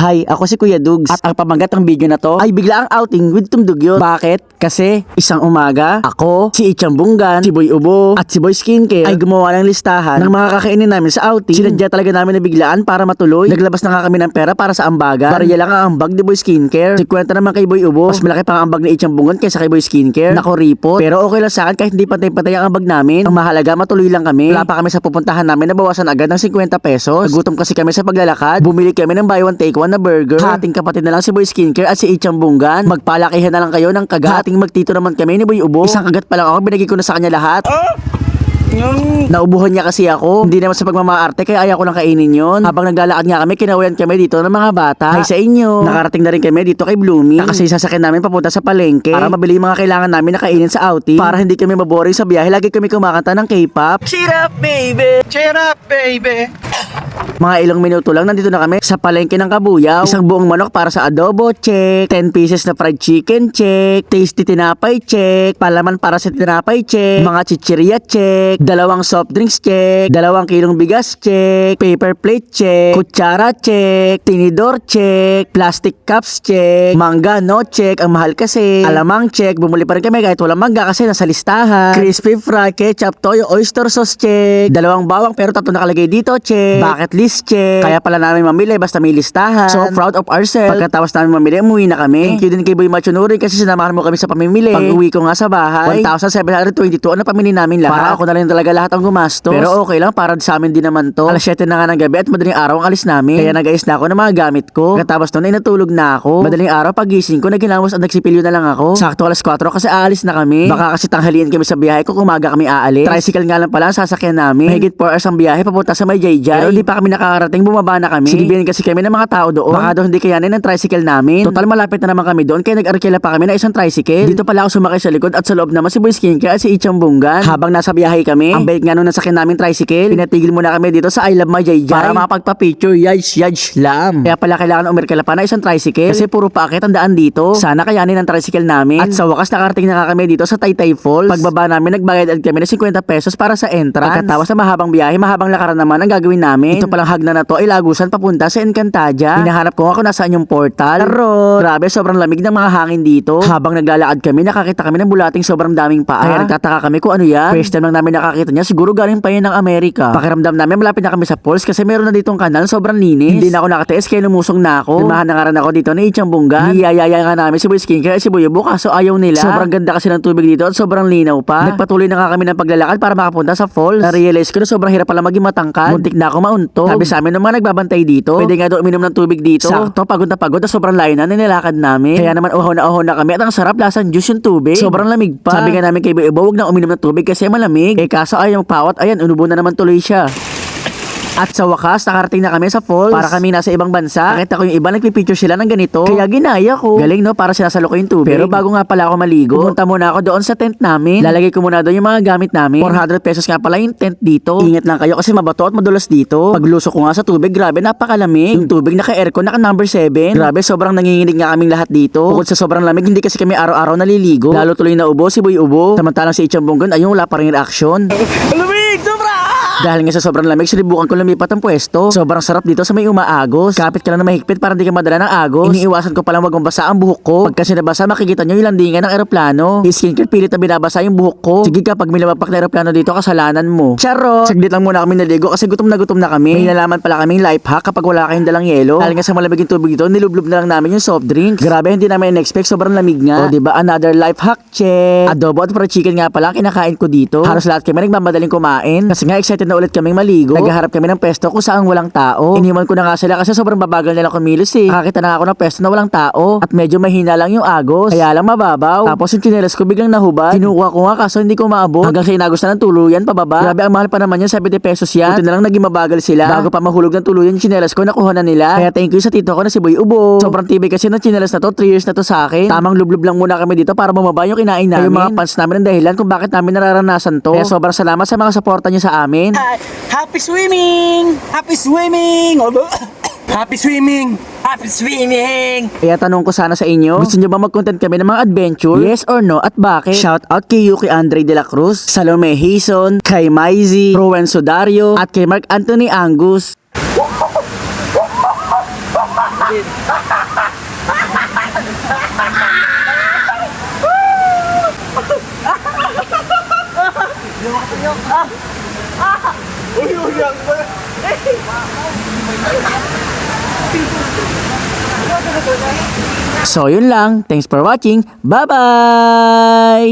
Hi, ako si Kuya Dugs at ang pamagat ng video na to ay biglaang outing with Tumdugyot. Bakit? Kasi isang umaga, ako, si Ichang Bunggan, si Boy Ubo at si Boy Skincare ay gumawa ng listahan ng mga kakainin namin sa outing. Sinadya talaga namin na biglaan para matuloy. Naglabas na nga kami ng pera para sa ambaga. Barya lang ang ambag ni Boy Skincare. Si kwenta naman kay Boy Ubo, mas malaki pa ang ambag ni Ichang Bunggan kaysa kay Boy Skincare. Nakoripot. Pero okay lang sa akin kahit hindi pantay-pantay ang ambag namin. Ang mahalaga matuloy lang kami. Wala pa kami sa pupuntahan namin, nabawasan agad ng 50 pesos. Nagutom kasi kami sa paglalakad. Bumili kami ng buy one take one na burger. Ating kapatid na lang si Boy Skincare at si Ichang Bunggan. Magpalakihan na lang kayo ng kagat. Ating magtito naman kami ni Boy Ubo. Isang kagat pa lang ako, binigay ko na sa kanya lahat. Naubuhan niya kasi ako. Hindi naman sa pagmamaarte kaya ayaw ko lang kainin yon. Habang naglalakad nga kami, kinawayan kami dito ng mga bata. Hi sa inyo. Nakarating na rin kami dito kay Blooming. Kasi sasakyan namin papunta sa palengke para mabili yung mga kailangan namin na kainin sa outing. Para hindi kami maboring sa biyahe, lagi kami kumakanta ng K-pop. Cheer up, baby! Cheer up, baby! Mga ilang minuto lang nandito na kami sa palengke ng Kabuyaw. Isang buong manok para sa adobo, check. 10 pieces na fried chicken, check. Tasty tinapay, check. Palaman para sa tinapay, check. Mga chichirya, check. 2 soft drinks, check. 2 kilong bigas, check. Paper plate, check. Kutsara, check. Tinidor, check. Plastic cups, check. Mangga, no check. Ang mahal kasi. Alamang, check. Bumuli pa rin kami kahit walang mangga kasi nasa listahan. Crispy fry, ketchup, toyo, oyster sauce, check. 2 bawang pero 3 nakalagay dito, check. Bucket list, check. Kaya pala namin mamili basta may listahan. So proud of ourselves. Pagkatapos namin mamili, umuwi na kami. Thank you din kay Boy Machonuri kasi sinamahan mo kami sa pamimili. Pag uwi ko nga sa bahay, 1,722 ang napamili namin lahat. Para ako na lang talaga lahat ang gumastos. Pero okay lang, para sa amin din naman to. Alas 7 na nga ng gabi at madaling araw ang alis namin. Kaya nag-ayos na ako ng mga gamit ko. Pagkatapos nun ay natulog na ako. Madaling araw pagising ko, naghilamos at nagsipilyo na lang ako. Sakto alas 4 kasi aalis na kami. Baka kasi tanghalian kami sa biyahe ko, kumaga kami aalis. Tricycle nga lang pala ang sasakyan namin. Mahigit 4 hours ang biyahe papunta sa may Jayjay. Pero hindi pa kami nakakarating, bumaba na kami. Sinibihan kasi kami ng mga tao doon. Baka daw hindi kayanin ng tricycle namin. Total malapit na naman kami doon kaya nag-arkela pa kami na isang tricycle. Dito pala ako sumakay sa likod at sa loob naman si Boy Skincare at si Ichang Bunggan. Habang nasa biyahe kami, ang bait nga nung nasakyan namin tricycle, pinatigil muna kami dito sa I Love My Jayjay para makapagpa-picture, yaj lam. Kaya pala kailangan umirkela pa na isang tricycle kasi puro paakit ang daan dito. Sana kayanin ang tricycle namin. At sa wakas nakarating na kami dito sa Taytay Falls. Pagbaba namin, nagbayad kami ng 50 pesos para sa entrance. Pagkatapos sa mahabang biyahe, mahabang lakaran naman ang gagawin namin. Ito palang hagna na to ay lagusan papunta sa Encantadia. Hinahanap ko nga kung nasaan yung portal. Tarot! Grabe, sobrang lamig ng mga hangin dito. Habang naglalakad kami, nakakita kami ng bulating sobrang daming paa. Kaya nagtataka kami kung ano yan. First time lang namin nakakita niya, siguro galing pa yan ng Amerika. Pakiramdam namin malapit na kami sa falls kasi meron na ditong kanal, sobrang linis. Hindi na ako nakatiis kaya lumusong na ako. Lumahan na nga rin ako dito ni Ichang Bunggan. Niyayaya nga namin si Boy Skincare at si Boy Ubo kaso ayaw nila. Sobrang ganda kasi ng tubig dito at sobrang linaw pa. Nagpatuloy na nga kami ng paglalakad para makapunta sa falls. Na-realize ko na sobrang hirap pala maging matangkad. Muntik na ako mauntog. Sabi sa amin ng mga nagbabantay dito, pwede nga daw uminom ng tubig dito. Sakto, pagod na sobrang layo na nilakad namin. Kaya naman uhaw na kami at ang sarap, lasang juice yung tubig. Sobrang lamig pa. Sabi nga namin kay Boy Ubo, huwag na uminom ng tubig kasi malamig. Kaso ayaw magpawat, ayan, unubo na naman tuloy siya. At sa wakas, nakarating na kami sa falls. Para kami nasa ibang bansa. Nakita ko yung iba nagpipicture sila ng ganito. Kaya ginaya ko. Galing no, para sinasalo ko yung tubig. Pero bago nga pala ako maligo, pumunta muna ako doon sa tent namin. Lalagay ko muna doon yung mga gamit namin. 400 pesos nga pala yung tent dito. Ingat lang kayo kasi mabato at madulas dito. Paglusok ko nga sa tubig, grabe napakalamig. Yung tubig naka-aircon, naka number 7. Grabe, sobrang nanginginig nga kaming lahat dito. Bukod sa sobrang lamig, hindi kasi kami araw-araw naliligo. Lalo tuloy na ubo si Boy Ubo. Samantalang si Ichang Bunggan, ayun, wala pa rin reaction. Lamig! Sobra! Dahil nga sa sobrang lamig, sinibukan ko lumipat ang pwesto. Sobrang sarap dito sa may umaagos. Kapit ka lang na mahigpit para hindi ka madala ng agos. Iniiwasan ko palang wag mabasa ang buhok ko. Pag kasi nabasa, makikita nyo yung landingan ng eroplano. Skincare, pilit na binabasa yung buhok ko. Sige ka, pag may lumapak na eroplano dito, kasalanan mo. Charot! Saglit lang muna kami naligo kasi gutom na kami. May nalaman pala kaming life hack kapag wala kayong dalang yelo. Dahil nga sa malamig yung tubig dito, nilublob na lang namin yung soft drinks. Grabe, hindi namin in-expect, sobrang lamig nga. O diba, another life hack check. Adobo at fried chicken nga pala kinakain ko dito. Halos lahat kami nagmamadaling kumain. Kasi nga excited na ulit kaming maligo. Naghaharap kami ng pesto kung saan walang tao. Iniwan ko na nga sila kasi sobrang babagal nila kumilos eh. Nakakita na ako ng pesto na walang tao. At medyo mahina lang yung agos. Kaya lang mababaw. Tapos yung tsinelas ko biglang nahubad. Kinukuha ko nga kaso hindi ko maabot. Hanggang sa inagos na ng tuluyan pababa. Grabe, ang mahal pa naman yan, 70 pesos yan. Buti na lang naging mabagal sila. Bago pa mahulog ng tuluyan yung tsinelas ko, nakuha na nila. Kaya thank you sa tito ko na si Boy Ubo. Sobrang tibay kasi ng tsinelas na to, 3 years na to sa akin. Tamang lublob lang muna kami dito para bumaba yung kinain namin. Yung mga fans namin ang dahilan kung bakit namin nararanasan to. Kaya sobrang salamat sa mga suporta niyo sa amin. Happy swimming! Happy swimming! Happy swimming! Happy swimming! Kaya tanong ko sana sa inyo, gusto nyo ba mag-content kami ng mga adventure? Yes or no? At bakit? Shout out kay Yuki Andre de la Cruz, Salome Hison, kay Maizy, Rowan Sodario, at kay Mark Anthony Angus. din. So yun lang. Thanks for watching. Bye-bye!